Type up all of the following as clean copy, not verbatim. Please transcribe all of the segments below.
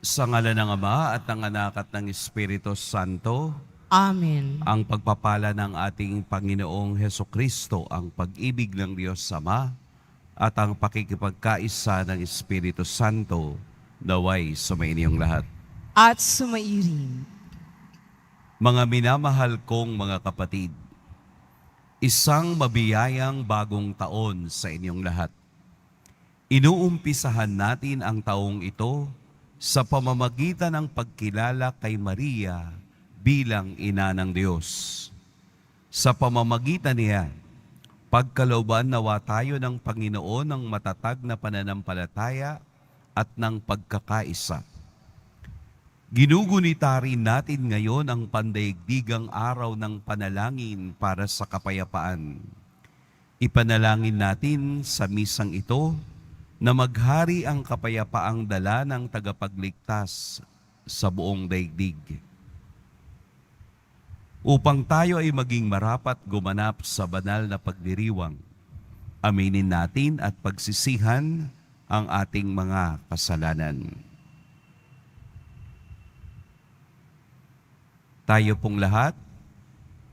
Sa ngalan ng Ama at ng Anak at ng Espiritu Santo, Amen. ang pagpapala ng ating Panginoong Hesukristo, ang pag-ibig ng Diyos Ama, at ang pakikipagkaisa ng Espiritu Santo, naway sumainyong lahat. At sumairin. Mga minamahal kong mga kapatid, isang mabiyayang bagong taon sa inyong lahat. Inuumpisahan natin ang taong ito sa pamamagitan ng pagkilala kay Maria bilang ina ng Diyos. Sa pamamagitan niya, pagkalooban nawa tayo ng Panginoon ng matatag na pananampalataya at ng pagkakaisa. Ginugunita rin natin ngayon ang pandaigdigang araw ng panalangin para sa kapayapaan. Ipanalangin natin sa misang ito na maghari ang kapayapaang dala ng tagapagligtas sa buong daigdig. Upang tayo ay maging marapat gumanap sa banal na pagdiriwang, aminin natin at pagsisihan ang ating mga kasalanan. Tayo pong lahat,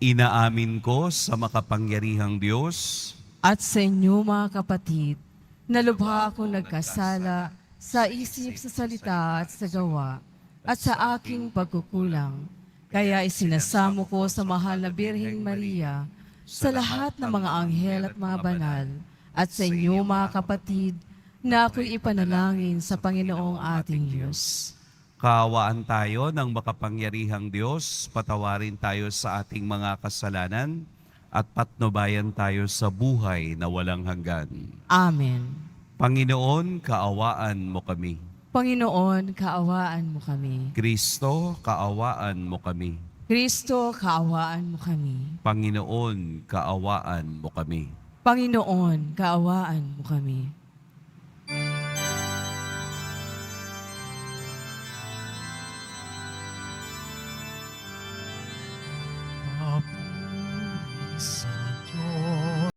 inaamin ko sa makapangyarihang Diyos At sa inyo mga kapatid, na lubha akong nagkasala sa isip, sa salita at sa gawa, at sa aking pagkukulang. Kaya isinasamo ko sa mahal na Birheng Maria, sa lahat ng mga anghel at mga banal, at sa inyo mga kapatid, na ako'y ipanalangin sa Panginoong ating Diyos. Kaawaan tayo ng makapangyarihang Diyos, patawarin tayo sa ating mga kasalanan, at patnubayan tayo sa buhay na walang hanggan. Amen. Panginoon, kaawaan mo kami. Panginoon, kaawaan mo kami. Kristo, kaawaan mo kami. Kristo, kaawaan mo kami. Panginoon, kaawaan mo kami. Panginoon, kaawaan mo kami. Papuri sa Diyos.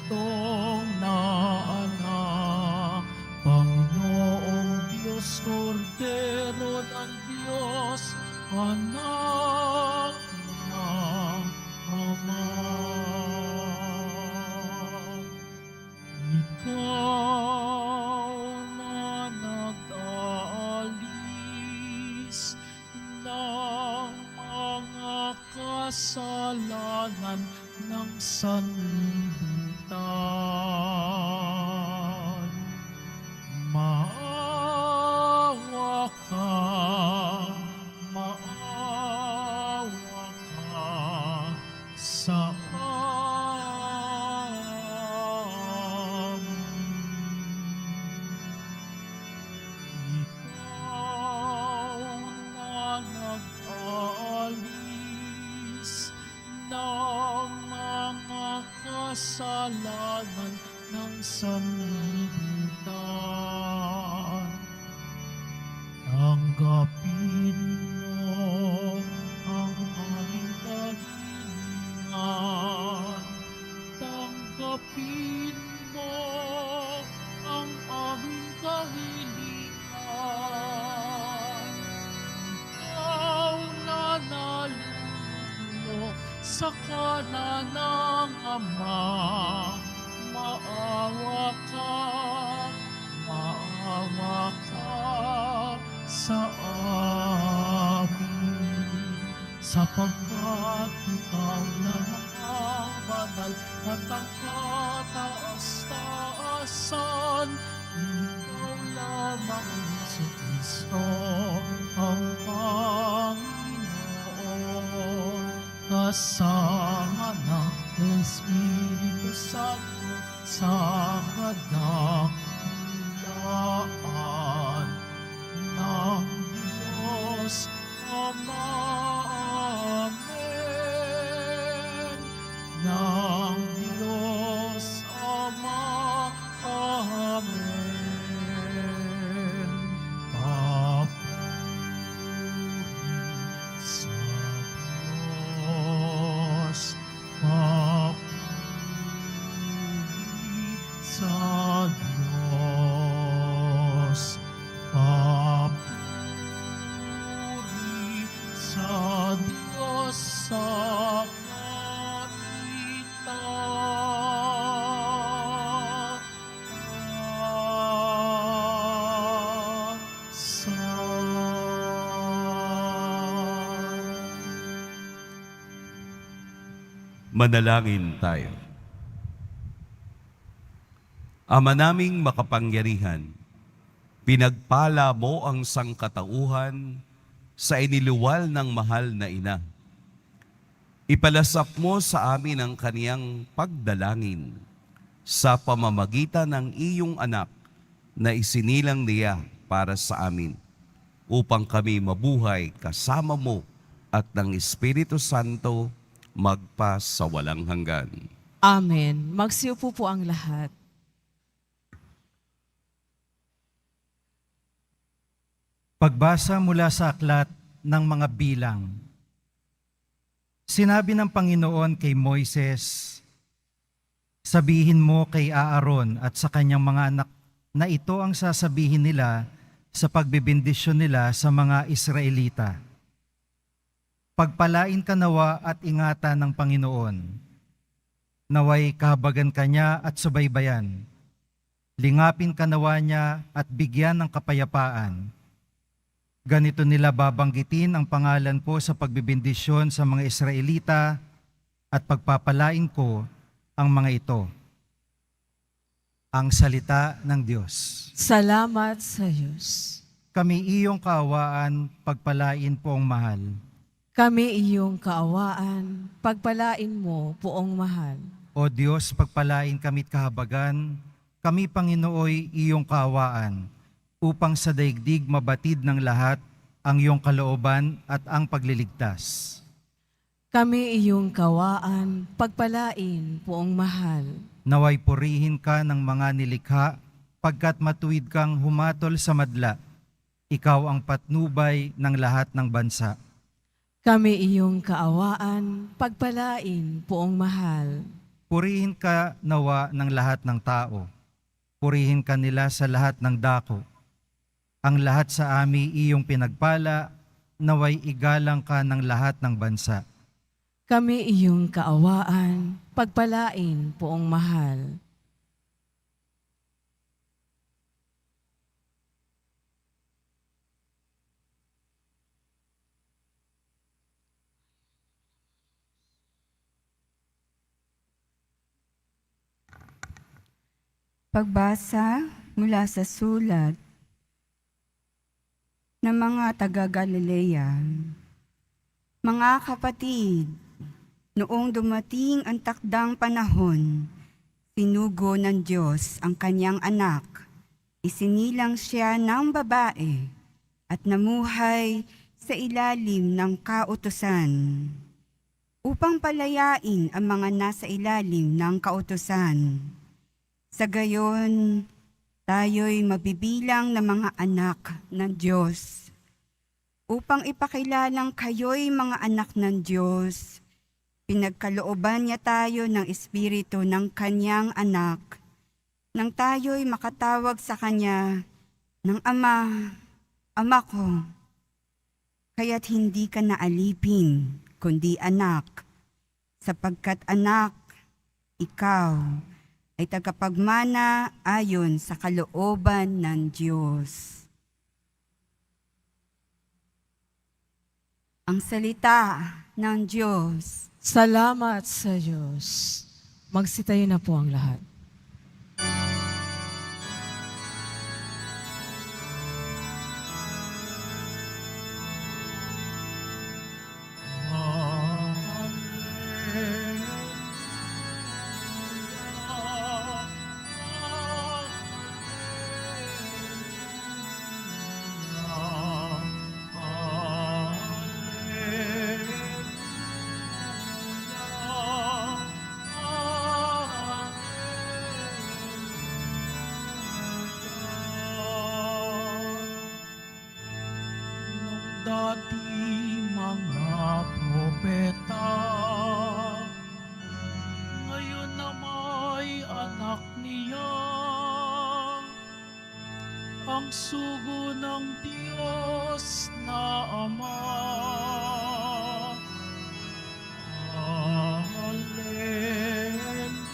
Tong na anak, Panginoong Diyos, Kordero ng Diyos, anak ng Ama. Ikaw na nag-aalis ng mga kasalanan ng sanlibutan. Maawa ka, maawa ka sa amin. Ikaw na nag-aalis ng mga kasalanan ng sanlibutan. Tanggapin mo ang aming kahilingan. Tanggapin mo ang aming sa kanan ng Ama. Maawa ka sa amin, sapagkat ikaw lang ang banal at ang kataas-taasan. Ikaw lamang, Jesucristo, ang Panginoon, kasama ng Espiritu Santo sa kadakilaan ng Diyos Ama. Amen. Ng Diyos Ama. Amen. Papuri sa Diyos. Papuri sa Diyos. Papuri sa Diyos sa Manalangin tayo. Ama naming makapangyarihan, pinagpala mo ang sangkatauhan sa iniluwal ng mahal na ina. Ipalasap mo sa amin ang kaniyang pagdalangin sa pamamagitan ng iyong anak na isinilang niya para sa amin, upang kami mabuhay kasama mo at ng Espiritu Santo magpa sa walang hanggan. Amen. Magsiupo po ang lahat. Pagbasa mula sa aklat ng mga bilang. Sinabi ng Panginoon kay Moises, sabihin mo kay Aaron at sa kanyang mga anak na ito ang sasabihin nila sa pagbibindisyon nila sa mga Israelita. Pagpalain ka nawa at ingatan ng Panginoon. Naway kahabagan ka niya at subaybayan. Lingapin ka nawa niya at bigyan ng kapayapaan. Ganito nila babanggitin ang pangalan ko sa pagbibindisyon sa mga Israelita at pagpapalain ko ang mga ito. Ang salita ng Diyos. Salamat sa Diyos. Kami iyong kaawaan, pagpalain po ang mahal. Kami iyong kaawaan, pagpalain mo, poong mahal. O Diyos, pagpalain kami't kahabagan, kami Panginooy iyong kaawaan, upang sa daigdig mabatid ng lahat ang iyong kalooban at ang pagliligtas. Kami iyong kaawaan, pagpalain, poong mahal. Naway purihin ka ng mga nilikha, pagkat matuwid kang humatol sa madla. Ikaw ang patnubay ng lahat ng bansa. Kami iyong kaawaan, pagpalain, poong mahal. Purihin ka nawa ng lahat ng tao. Purihin ka nila sa lahat ng dako. Ang lahat sa ami iyong pinagpala, naway igalang ka ng lahat ng bansa. Kami iyong kaawaan, pagpalain, poong mahal. Pagbasa mula sa sulat ng mga taga-Galilea. Mga kapatid, noong dumating ang takdang panahon, sinugo ng Diyos ang kanyang anak. Isinilang siya ng babae at namuhay sa ilalim ng kautusan upang palayain ang mga nasa ilalim ng kautusan. Sa gayon, tayo'y mabibilang na mga anak ng Diyos. Upang ipakilalang kayo'y mga anak ng Diyos, pinagkalooban niya tayo ng Espiritu ng Kanyang anak, nang tayo'y makatawag sa Kanya ng Ama, Ama ko. Kaya't hindi ka na alipin, kundi anak. sapagkat anak, ikaw ay tagapagmana ayon sa kalooban ng Diyos. Ang salita ng Diyos. Salamat sa Diyos. Magsitayo na po ang lahat. Dati mga propeta, ngayon na may anak niya, ang sugo ng Diyos na Ama. Hallelujah, hallelujah.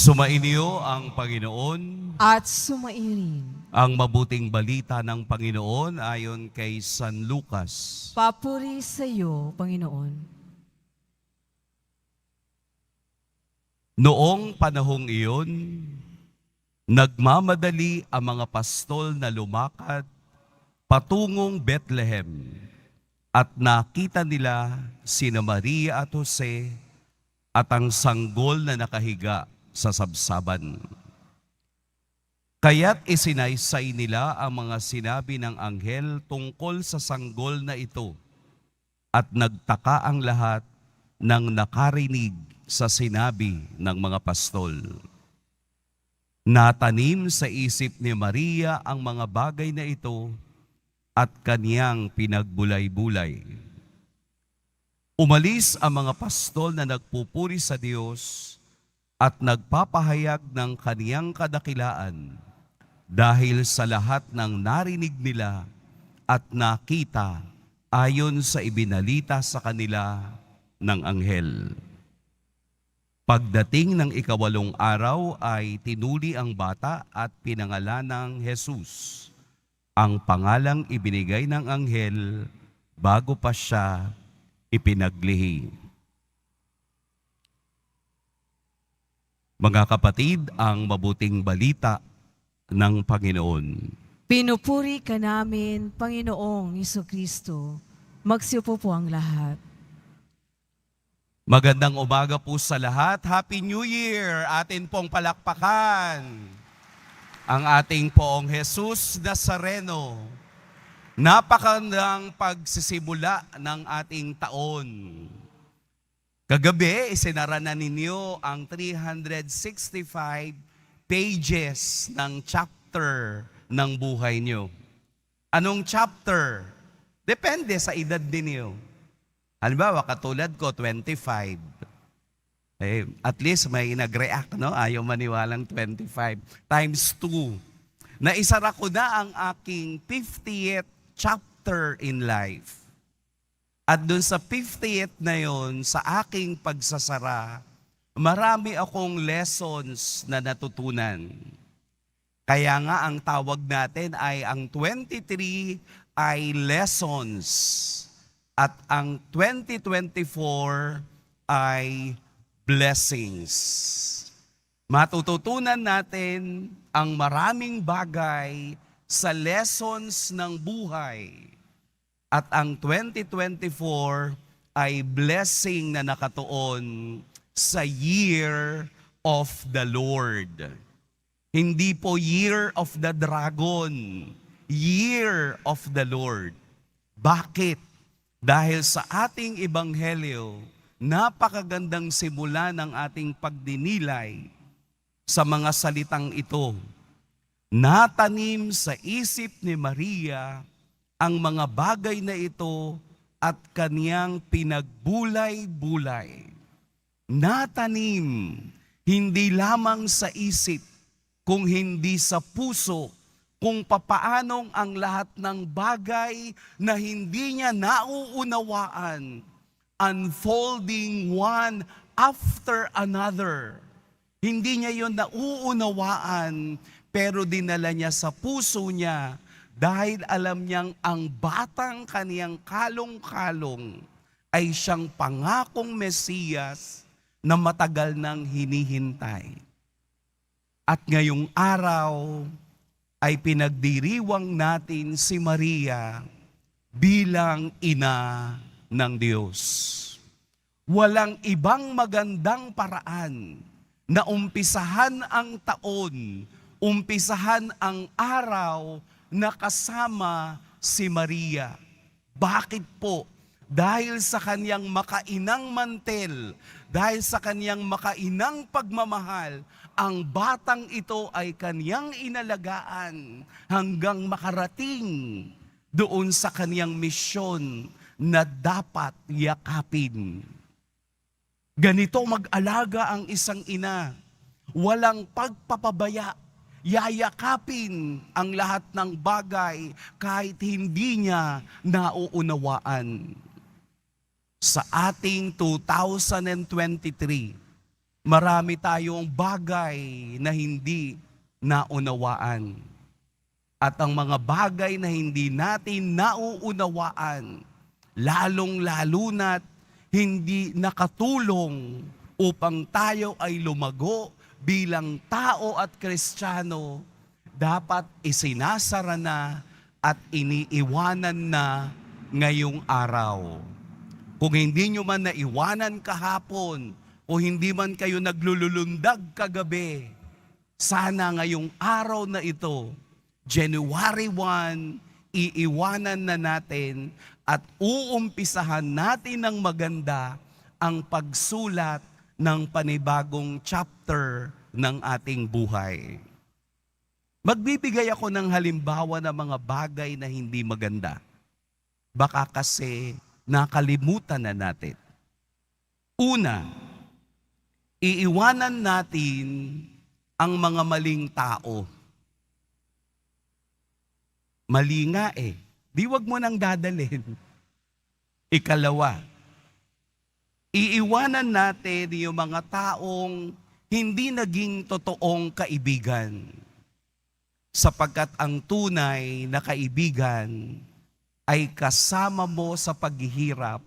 Sumainyo ang Panginoon. At sumairin. Ang mabuting balita ng Panginoon ayon kay San Lucas. Papuri sa iyo, Panginoon. Noong panahong iyon, nagmamadali ang mga pastol na lumakad patungong Bethlehem at nakita nila sina Maria at Jose at ang sanggol na nakahiga sa sabsaban. Kaya't isinaysay nila ang mga sinabi ng anghel tungkol sa sanggol na ito at nagtaka ang lahat ng nakarinig sa sinabi ng mga pastol. Natanim sa isip ni Maria ang mga bagay na ito at kaniyang pinagbulay-bulay. Umalis ang mga pastol na nagpupuri sa Diyos at nagpapahayag ng kaniyang kadakilaan dahil sa lahat ng narinig nila at nakita ayon sa ibinalita sa kanila ng anghel. Pagdating ng 8 araw ay tinuli ang bata at pinangalan ng Jesus, ang pangalang ibinigay ng anghel bago pa siya ipinaglihi. Mga kapatid, ang mabuting balita ng Panginoon. Pinupuri ka namin, Panginoong Jesucristo. Magsiupo po ang lahat. Magandang umaga po sa lahat. Happy New Year! Atin pong palakpakan ang ating poong Jesus Nazareno. Napakandang pagsisimula ng ating taon. Kagabi, isinara na ninyo ang 365 pages ng chapter ng buhay nyo. Anong chapter? Depende sa edad din nyo. Halimbawa, katulad ko, 25. At least may nag-react, no? Ayaw maniwalang 25 times 2. Naisara ko na ang aking 50th chapter in life. At dun sa 50th na yon, sa aking pagsasara, marami akong lessons na natutunan. Kaya nga ang tawag natin ay ang 23 ay lessons at ang 2024 ay blessings. Matututunan natin ang maraming bagay sa lessons ng buhay. At ang 2024 ay blessing na nakatuon sa Year of the Lord. Hindi po Year of the Dragon, Year of the Lord. Bakit? Dahil sa ating ebanghelyo, napakagandang simula ng ating pagdinilay sa mga salitang ito. Natanim sa isip ni Maria ang mga bagay na ito at kaniyang pinagbulay-bulay. Natanim hindi lamang sa isip, kung hindi sa puso, kung papaanong ang lahat ng bagay na hindi niya nauunawaan, unfolding one after another. Hindi niya yon nauunawaan, pero dinala niya sa puso niya dahil alam niyang ang batang kaniyang kalong-kalong ay siyang pangakong Mesiyas na matagal nang hinihintay. At ngayong araw ay pinagdiriwang natin si Maria bilang ina ng Diyos. Walang ibang magandang paraan na umpisahan ang taon, umpisahan ang araw na kasama si Maria. Bakit po? Dahil sa kaniyang makainang mantel, dahil sa kaniyang makainang pagmamahal, ang batang ito ay kaniyang inalagaan hanggang makarating doon sa kaniyang misyon na dapat yakapin. Ganito mag-alaga ang isang ina. Walang pagpapabaya. Yayakapin ang lahat ng bagay kahit hindi niya nauunawaan. Sa ating 2023, marami tayong bagay na hindi naunawaan. At ang mga bagay na hindi natin nauunawaan, lalong-lalo na't hindi nakatulong upang tayo ay lumago bilang tao at Kristiyano, dapat isinasara na at iniiwanan na ngayong araw. Kung hindi nyo man naiwanan kahapon, o hindi man kayo naglululundag kagabi, sana ngayong araw na ito, January 1, iiwanan na natin at uumpisahan natin ng maganda ang pagsulat ng panibagong chapter ng ating buhay. Magbibigay ako ng halimbawa ng mga bagay na hindi maganda. Baka kasi nakalimutan na natin. Una, iiwanan natin ang mga maling tao. Mali nga eh. Di wag mo nang dadalhin. Ikalawa, iiwanan natin yung mga taong hindi naging totoong kaibigan. Sapagkat ang tunay na kaibigan ay kasama mo sa paghihirap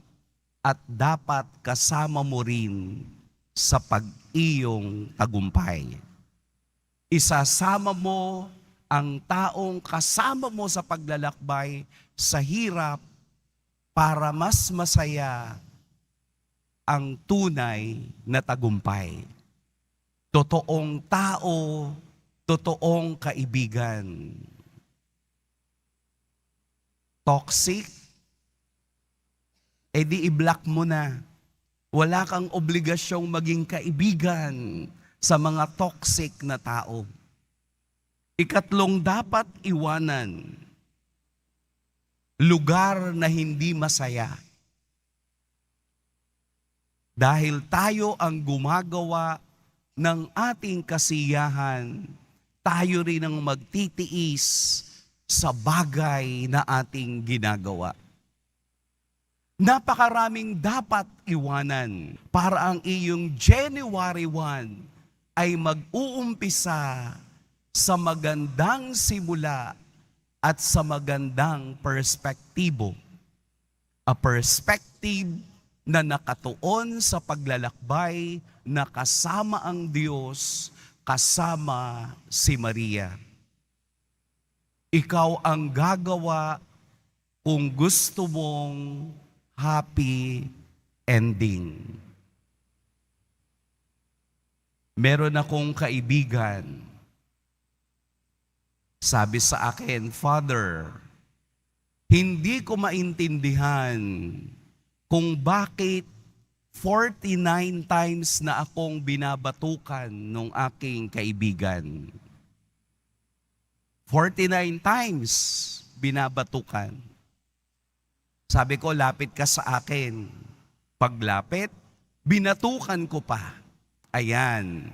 at dapat kasama mo rin sa pag-iyong tagumpay. Isasama mo ang taong kasama mo sa paglalakbay sa hirap para mas masaya ang tunay na tagumpay. Totoong tao, totoong kaibigan. Toxic? Di i-block mo na. Wala kang obligasyong maging kaibigan sa mga toxic na tao. Ikatlong dapat iwanan, lugar na hindi masaya. Dahil tayo ang gumagawa ng ating kasiyahan, tayo rin ang magtitiis sa bagay na ating ginagawa. Napakaraming dapat iwanan para ang iyong January 1 ay mag-uumpisa sa magandang simula at sa magandang perspektibo. A perspective na nakatuon sa paglalakbay na kasama ang Diyos, kasama si Maria. Ikaw ang gagawa kung gusto mong happy ending. Meron akong kaibigan, sabi sa akin, Father, hindi ko maintindihan kung bakit 49 times na akong binabatukan ng aking kaibigan. 49 times binabatukan. Sabi ko, lapit ka sa akin. Paglapit, binatukan ko pa. Ayan,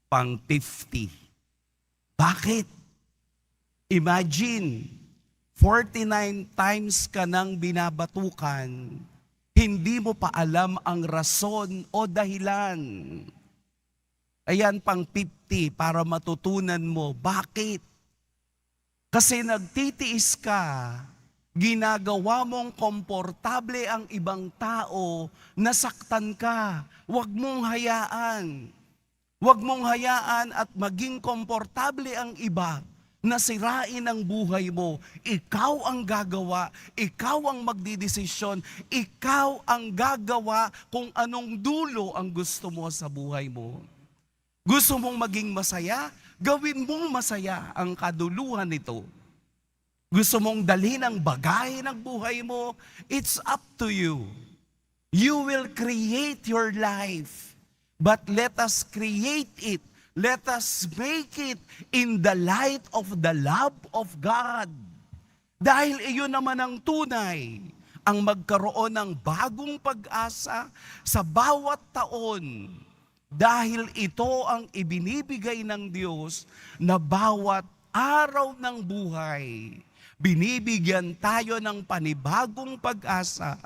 pang 50. Bakit? Imagine, 49 times ka nang binabatukan, hindi mo pa alam ang rason o dahilan. Ayan, pang 50 para matutunan mo. Bakit? Kasi nagtitiis ka, ginagawa mong komportable ang ibang tao, nasaktan ka. Huwag mong hayaan. Huwag mong hayaan at maging komportable ang iba na sirain ang buhay mo. Ikaw ang gagawa, ikaw ang magdidesisyon, ikaw ang gagawa kung anong dulo ang gusto mo sa buhay mo. Gusto mong maging masaya? Gawin mong masaya ang kaduluhan nito. Gusto mong dalhin ang bagay ng buhay mo? It's up to you. You will create your life. But let us create it. Let us make it in the light of the love of God. Dahil iyon naman ang tunay, ang magkaroon ng bagong pag-asa sa bawat taon. Dahil ito ang ibinibigay ng Diyos na bawat araw ng buhay, binibigyan tayo ng panibagong pag-asa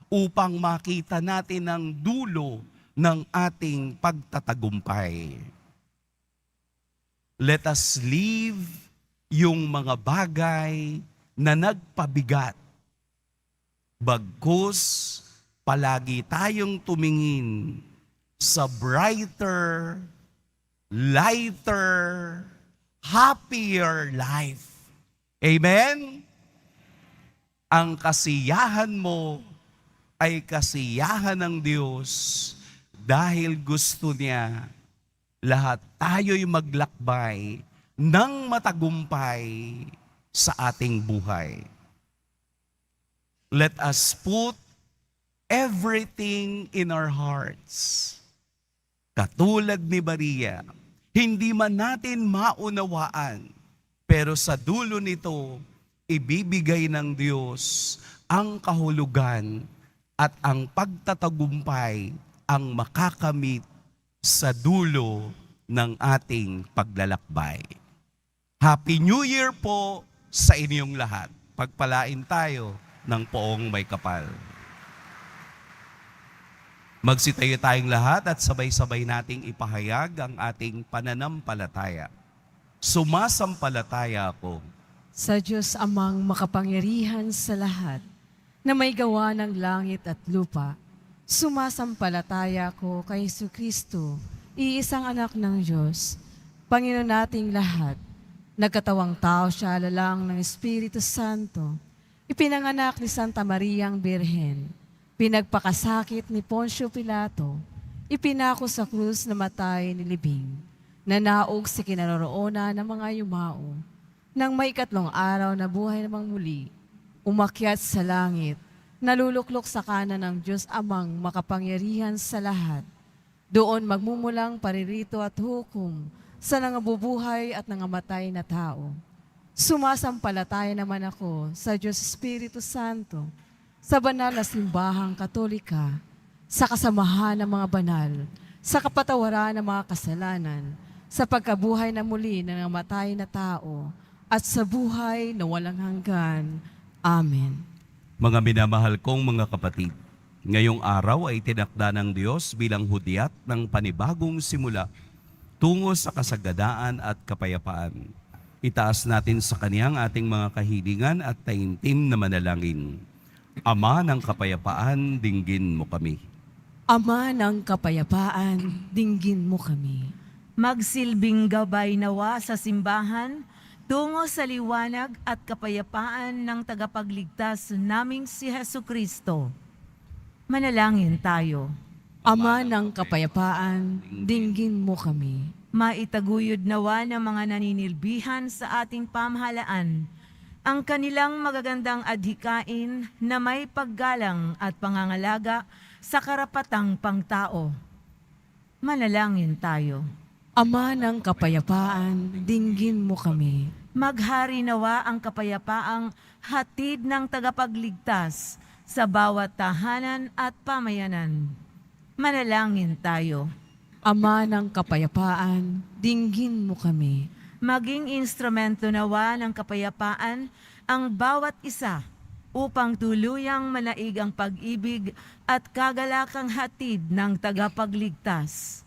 upang makita natin ang dulo ng ating pagtatagumpay. Let us leave yung mga bagay na nagpabigat. Bagkus, palagi tayong tumingin sa brighter, lighter, happier life. Amen? Ang kasiyahan mo ay kasiyahan ng Diyos dahil gusto niya lahat tayo'y maglakbay ng matagumpay sa ating buhay. Let us put everything in our hearts. Katulad ni Maria, hindi man natin maunawaan, pero sa dulo nito, ibibigay ng Diyos ang kahulugan at ang pagtatagumpay ang makakamit sa dulo ng ating paglalakbay. Happy New Year po sa inyong lahat. Pagpalain tayo ng poong may kapal. Magsitayo tayong lahat at sabay-sabay nating ipahayag ang ating pananampalataya. Sumasampalataya ako Sa Diyos amang makapangyarihan sa lahat, na may gawa ng langit at lupa, sumasampalataya ko kay Jesucristo, iisang anak ng Diyos, Panginoon nating lahat. Nagkatawang tao siya alalang ng Espiritu Santo. Ipinanganak ni Santa Mariang Birhen. Pinagpakasakit ni Poncio Pilato. Ipinako sa krus na matay ni Libing. Nanaog sa kinaroroonan ng mga yumao. Nang may 3 araw na buhay namang muli, umakyat sa langit, naluluklok sa kanan ng Diyos amang makapangyarihan sa lahat. Doon magmumulang paririto at hukom sa nangabubuhay at nangamatay na tao. Sumasampalataya naman ako sa Diyos Espiritu Santo, sa banal na simbahang Katolika, sa kasamahan ng mga banal, sa kapatawaran ng mga kasalanan, sa pagkabuhay na muli ng namatay na tao, at sa buhay na walang hanggan. Amen. Mga minamahal kong mga kapatid, ngayong araw ay tinakda ng Diyos bilang hudyat ng panibagong simula tungo sa kasagadaan at kapayapaan. Itaas natin sa Kanya ang ating mga kahilingan at taimtim na manalangin. Ama ng kapayapaan, dinggin mo kami. Ama ng kapayapaan, dinggin mo kami. Magsilbing gabay nawa sa simbahan, tungo sa liwanag at kapayapaan ng tagapagligtas naming si Jesucristo. Manalangin tayo. Ama ng kapayapaan, dinggin mo kami. Maitaguyod nawa ng mga naninilbihan sa ating pamahalaan ang kanilang magagandang adhikain na may paggalang at pangangalaga sa karapatang pangtao. Manalangin tayo. Ama ng kapayapaan, dinggin mo kami. Maghari nawa ang kapayapaang hatid ng tagapagligtas sa bawat tahanan at pamayanan. Manalangin tayo. Ama ng kapayapaan, dinggin mo kami. Maging instrumento nawa ng kapayapaan ang bawat isa upang tuluyang manaig ang pag-ibig at kagalakang hatid ng tagapagligtas.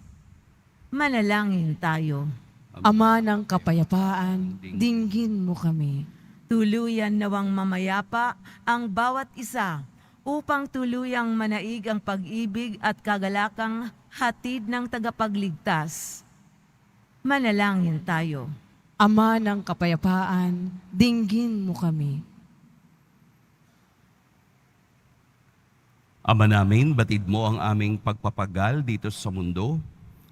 Manalangin tayo. Ama ng kapayapaan, dinggin mo kami. Tuluyan nawang mamayapa ang bawat isa upang tuluyang manaig ang pag-ibig at kagalakang hatid ng tagapagligtas. Manalangin tayo. Ama ng kapayapaan, dinggin mo kami. Ama namin, batid mo ang aming pagpapagal dito sa mundo.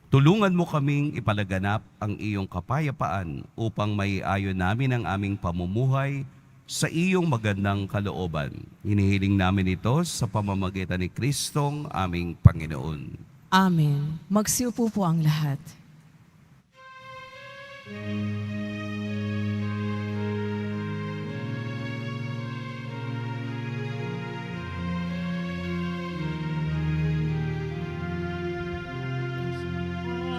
Tulungan mo kaming ipalaganap ang iyong kapayapaan upang maiayon namin ang aming pamumuhay sa iyong magandang kalooban. Hinihiling namin ito sa pamamagitan ni Kristong aming Panginoon. Amen. Magsiupo po ang lahat.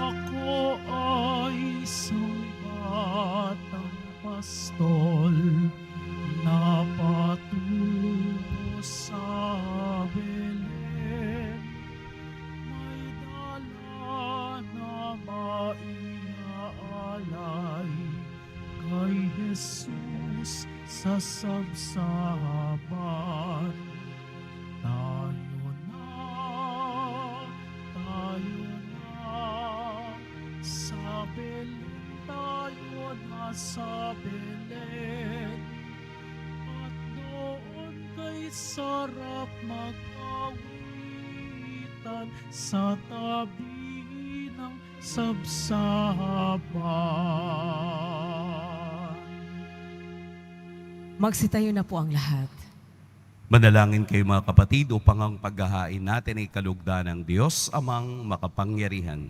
Ako ay isang batang pastol na patungo sa Belen. May dala na maiaalay kay Jesus sa sabsaban. Tayo na, sa Belen, tayo na sa Belen. At doon kay sarap mag-awitan sa tabi ng sabsaban. Magsitayo na po ang lahat. Manalangin kayo mga kapatid upang ang paghahain natin ay kalugdan ng Diyos amang makapangyarihan.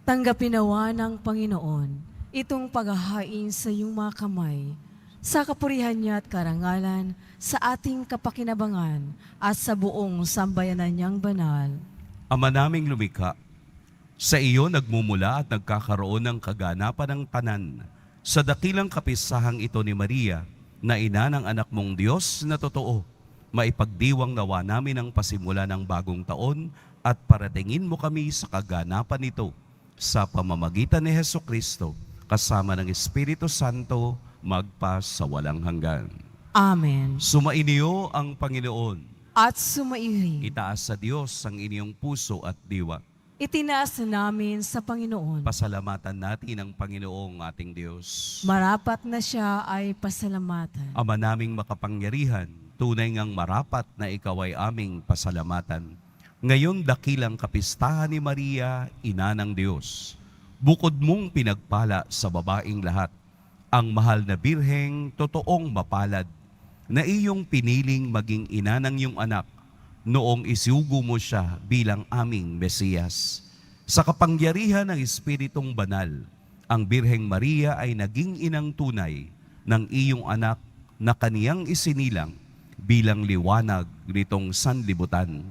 Tanggapin nawa ng Panginoon itong paghahain sa iyong mga kamay, sa kapurihan niya at karangalan, sa ating kapakinabangan at sa buong sambayanan niyang banal. Ama naming lumikha, sa iyo nagmumula at nagkakaroon ng kaganapan ng tanan sa dakilang kapisahang ito ni Maria, na ina ng anak mong Diyos na totoo. Maipagdiwang nawa namin ang pasimula ng bagong taon at paratingin mo kami sa kaganapan nito sa pamamagitan ni Hesukristo kasama ng Espiritu Santo magpa sa walang hanggan. Amen. Sumainyo ang Panginoon. At sumaihin, Itaas sa Diyos ang inyong puso at diwa. itinaas na namin sa Panginoon. Pasalamatan natin ang Panginoong ating Diyos. Marapat na siya ay pasalamatan. Ama naming makapangyarihan, tunay ngang marapat na ikaw ay aming pasalamatan. Ngayon dakilang kapistahan ni Maria, Ina ng Diyos. Bukod mong pinagpala sa babaing lahat, ang mahal na birheng totoong mapalad, na iyong piniling maging ina ng iyong anak, noong isugo mo siya bilang aming Mesiyas. Sa kapangyarihan ng Espiritong Banal, ang Birheng Maria ay naging inang tunay ng iyong anak na kaniyang isinilang bilang liwanag nitong sanlibutan.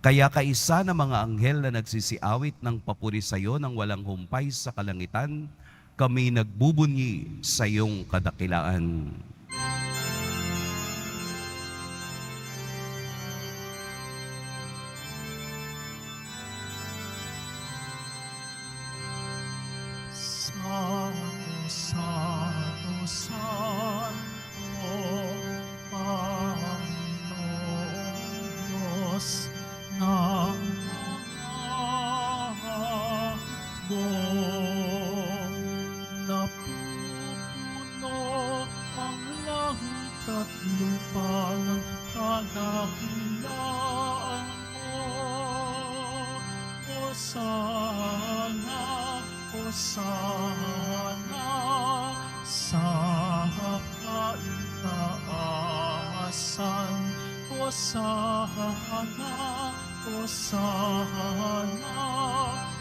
Kaya kaisa ng mga anghel na nagsisiawit ng papuri sa iyo ng walang humpay sa kalangitan, kami nagbubunyi sa iyong kadakilaan. Santo, Santo, Santo, Panginoong Diyos ng mga hukbo. Napupuno ang langit at lupa ng kadakilaan mo. Hosana, Hosana sa kaitaasan. Hosana, Hosana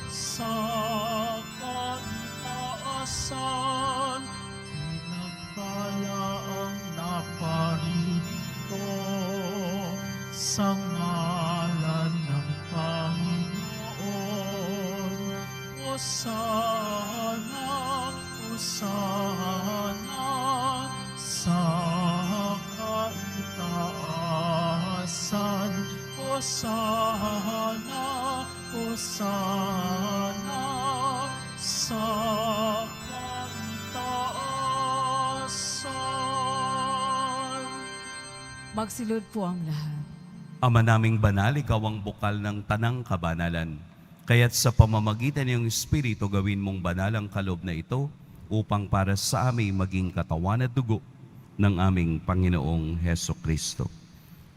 sa kaitaasan. Pinagpala sa ngalan ng Panginoon. Hosana, Hosana, sa kaitaasan. Hosana, Hosana, sa kaitaasan. Magsilod po ang lahat. Ama naming banal, ikaw ang bukal ng tanang kabanalan. Kaya't sa pamamagitan ng Espiritu, gawin mong banal ang kaloob na ito upang para sa amin maging katawan at dugo ng aming Panginoong Heso Kristo.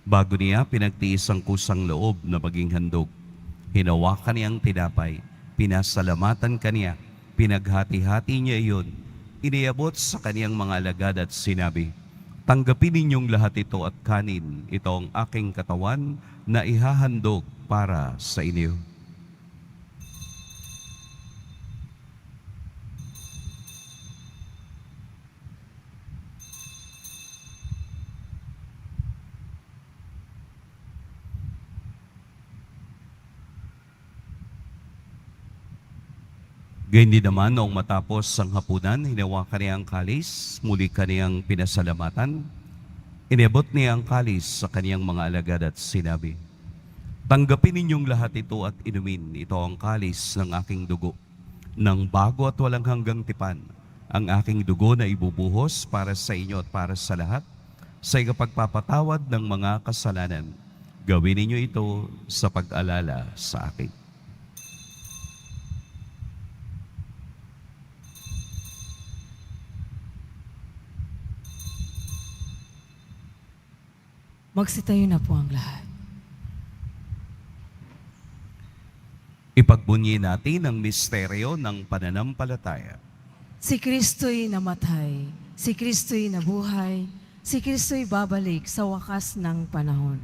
Bago niya pinagtiis ang kusang loob na maging handog, hinawakan niyang tinapay, pinasalamatan kaniya, pinaghati-hati niya iyon, iniabot sa kaniyang mga alagad at sinabi, "Tanggapin ninyong lahat ito at kanin, ito ang aking katawan na ihahandog para sa inyo." Gayun din naman, noong matapos ang hapunan, hinawakan niya ang kalis, muli kaniyang pinasalamatan. Inabot niya ang kalis sa kaniyang mga alagad at sinabi, "Tanggapin ninyong lahat ito at inumin. Ito ang kalis ng aking dugo, ng bago at walang hanggang tipan, ang aking dugo na ibubuhos para sa inyo at para sa lahat, sa ikapagpapatawad ng mga kasalanan. Gawin ninyo ito sa pag-alala sa akin." Magsitayo na po ang lahat. Ipagbunyi natin ang misteryo ng pananampalataya. Si Kristo'y namatay, si Kristo'y nabuhay, si Kristo'y babalik sa wakas ng panahon.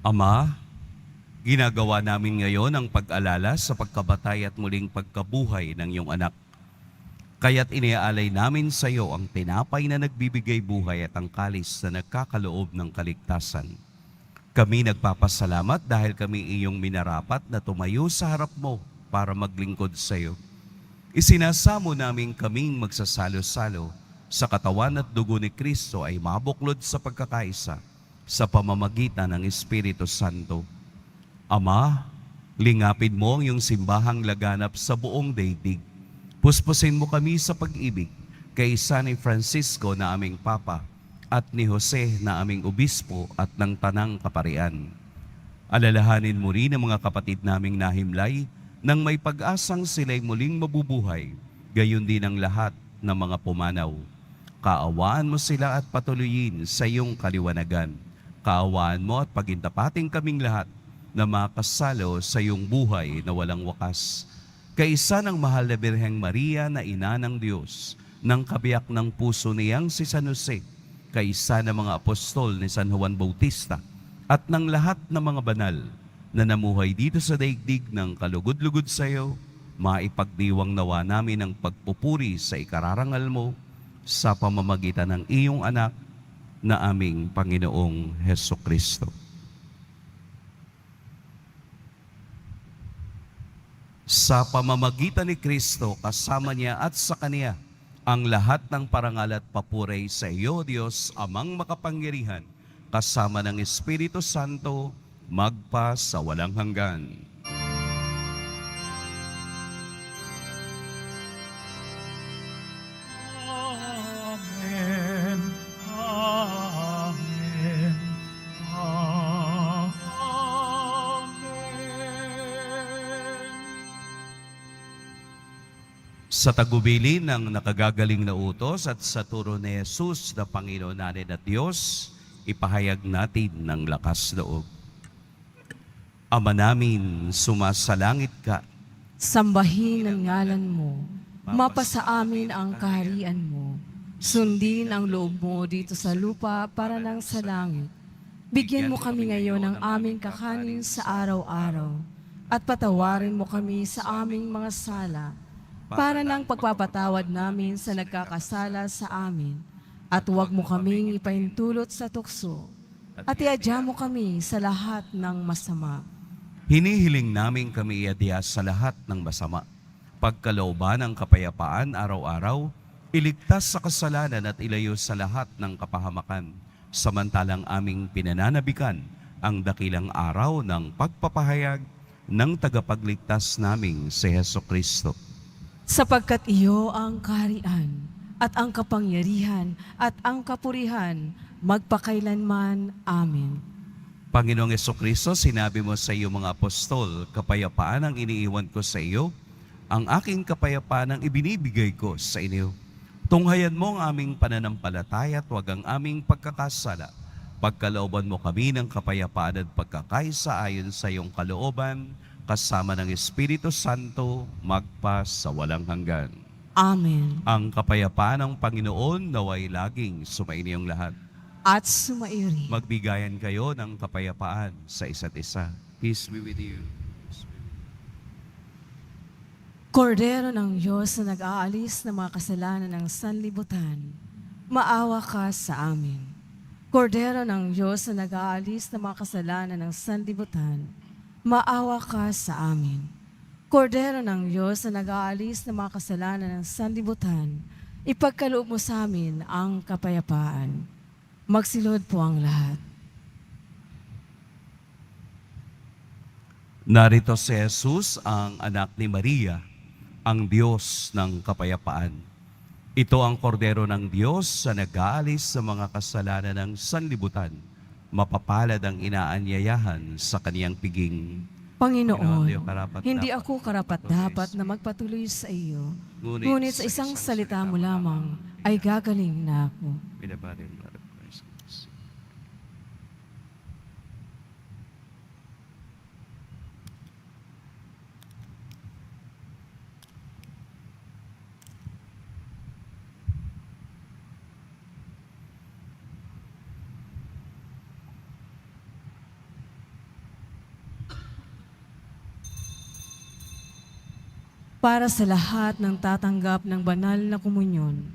Ama, ginagawa namin ngayon ang pag-alala sa pagkabatay at muling pagkabuhay ng iyong anak. Kaya't iniaalay namin sa iyo ang tinapay na nagbibigay buhay at ang kalis na nagkakaloob ng kaligtasan. Kami nagpapasalamat dahil kami iyong minarapat na tumayo sa harap mo para maglingkod sa iyo. Isinasamo namin kaming magsasalo-salo sa katawan at dugo ni Kristo ay mabuklod sa pagkakaisa sa pamamagitan ng Espiritu Santo. Ama, lingapin mo ang iyong simbahang laganap sa buong daigdig. Puspusin mo kami sa pag-ibig kay San Francisco na aming Papa at ni Jose na aming Obispo at ng Tanang Kaparian. Alalahanin mo rin ang mga kapatid naming nahimlay nang may pag-asang sila'y muling mabubuhay, gayon din ang lahat ng mga pumanaw. Kaawaan mo sila at patuloyin sa iyong kaliwanagan. Kaawaan mo at pagintapating kaming lahat na makasalo sa iyong buhay na walang wakas. Kaisa ng mahal na Birheng Maria na ina ng Diyos, ng kabiyak ng puso niyang si San Jose, kaisa ng mga apostol ni San Juan Bautista, at ng lahat ng mga banal na namuhay dito sa daigdig ng kalugod-lugod sa iyo, maipagdiwang nawa namin ang pagpupuri sa ikararangal mo sa pamamagitan ng iyong anak na aming Panginoong Heso Kristo. Sa pamamagitan ni Kristo, kasama niya at sa Kaniya, ang lahat ng parangal at papuri sa iyo, Diyos, Amang makapangyarihan, kasama ng Espiritu Santo, magpa sa walang hanggan. Amen. Amen. Amen. Sa tagubili ng nakagagaling na utos at sa turo ni Jesus na Panginoon natin at Diyos, ipahayag natin ng lakas loob. Ama namin, sumasalangit ka. Sambahin ang ngalan mo, mapasa amin ang kaharian mo. Sundin ang loob mo dito sa lupa para nang sa langit. Bigyan mo kami ngayon ng aming kakanin sa araw-araw at patawarin mo kami sa aming mga sala para nang pagpapatawad namin sa nagkakasala sa amin. At huwag mo kaming ipaintulot sa tukso at iadya mo kami sa lahat ng masama. Hinihiling namin kami iadya sa lahat ng masama. Pagkalooban ng kapayapaan araw-araw, iligtas sa kasalanan at ilayo sa lahat ng kapahamakan. Samantalang aming pinananabikan ang dakilang araw ng pagpapahayag ng tagapagligtas naming si Heso Kristo. Sapagkat iyo ang kaharian at ang kapangyarihan at ang kapurihan magpakailanman. Amen. Panginoong Kristo, sinabi mo sa iyo mga apostol, kapayapaan ang iniiwan ko sa iyo, ang aking kapayapaan ang ibinibigay ko sa inyo. Tunghayan mo ang aming pananampalataya at huwag ang aming pagkakasala. Pagkalooban mo kami ng kapayapaan at pagkakaisa ayon sa iyong kalooban, kasama ng Espiritu Santo, magpa sa walang hanggan. Amen. Ang kapayapaan ng Panginoon naway laging sumainyong lahat. At sumairi. Magbigayan kayo ng kapayapaan sa isa't isa. Peace be with you. Kordero ng Diyos na nag-aalis ng mga kasalanan ng sanlibutan, maawa ka sa amin. Kordero ng Diyos na nag-aalis ng mga kasalanan ng sanlibutan, maawa ka sa amin. Kordero ng Diyos na nag-aalis ng mga kasalanan ng sanlibutan, ipagkaloob mo sa amin ang kapayapaan. Magsilod po ang lahat. Narito si Jesus, ang anak ni Maria, ang Diyos ng kapayapaan. Ito ang kordero ng Diyos na nag-aalis sa mga kasalanan ng sanlibutan. Mapapalad ang inaanyayahan sa kaniyang piging. Panginoon, Hindi ako karapat-dapat hindi ako karapat-dapat na magpatuloy sa iyo. Ngunit sa isang salita mo lamang ay gagaling na ako. Pinabari ang Lord of Christ. Para sa lahat ng tatanggap ng banal na komunyon,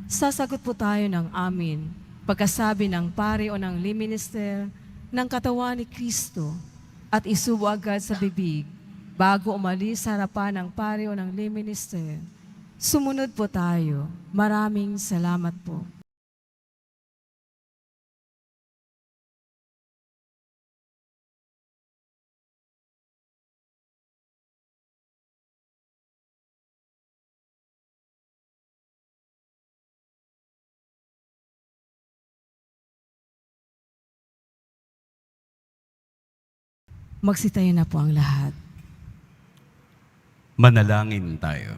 sasagot po tayo ng amin pagkasabi ng pare o ng lay minister ng katawan ni Kristo at isubo agad sa bibig bago umalis sa harapan ng pare o ng lay minister. Sumunod po tayo. Maraming salamat po. Magsitayo na po ang lahat. Manalangin tayo.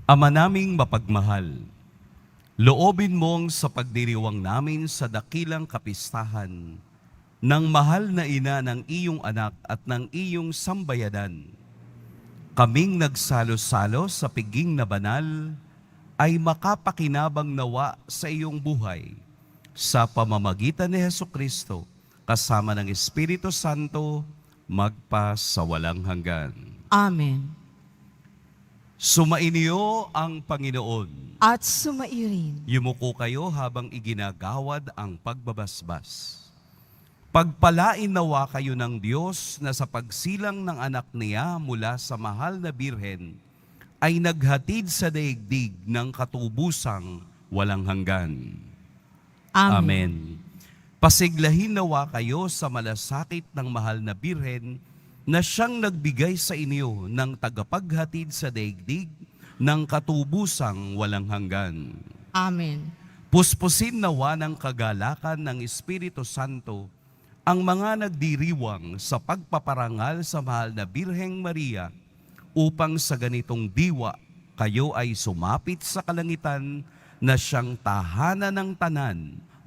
Ama naming mapagmahal, loobin mong sa pagdiriwang namin sa dakilang kapistahan ng mahal na ina ng iyong anak at ng iyong sambayanan, kaming nagsalo-salo sa piging na banal ay makapakinabang nawa sa iyong buhay sa pamamagitan ni Jesucristo kasama ng Espiritu Santo magpa sa walang hanggan. Amen. Sumainyo ang Panginoon. At sumairin. Yumuko kayo habang iginagawad ang pagbabasbas. Pagpalain nawa kayo ng Diyos na sa pagsilang ng anak niya mula sa mahal na birhen ay naghatid sa daigdig ng katubusang walang hanggan. Amen. Pasiglahin nawa kayo sa malasakit ng mahal na birhen na siyang nagbigay sa inyo ng tagapaghatid sa daigdig ng katubusang walang hanggan. Amen. Puspusin nawa ng kagalakan ng Espiritu Santo ang mga nagdiriwang sa pagpaparangal sa mahal na Birheng Maria upang sa ganitong diwa kayo ay sumapit sa kalangitan na siyang tahanan ng tanan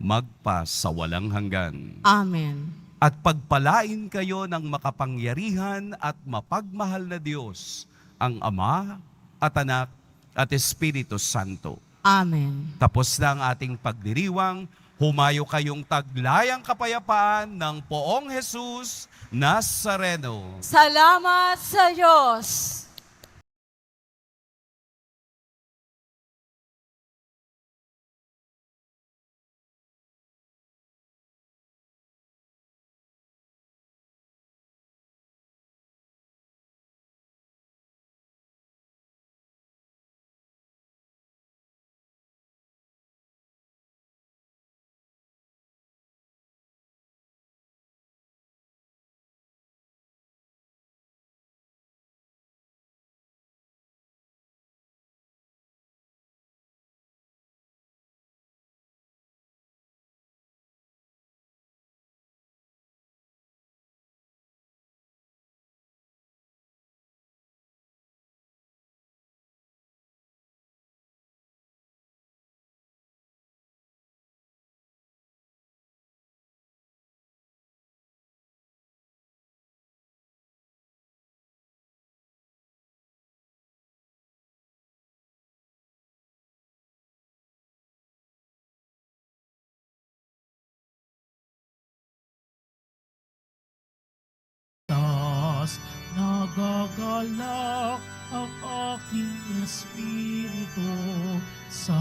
magpa sa walang hanggan. Amen. At pagpalain kayo ng makapangyarihan at mapagmahal na Diyos, ang Ama at Anak at Espiritu Santo. Amen. Tapos na ang ating pagdiriwang, humayo kayong taglayang kapayapaan ng Poong Jesus Nazareno. Salamat sa Diyos! nagagalak ang aking espiritu sa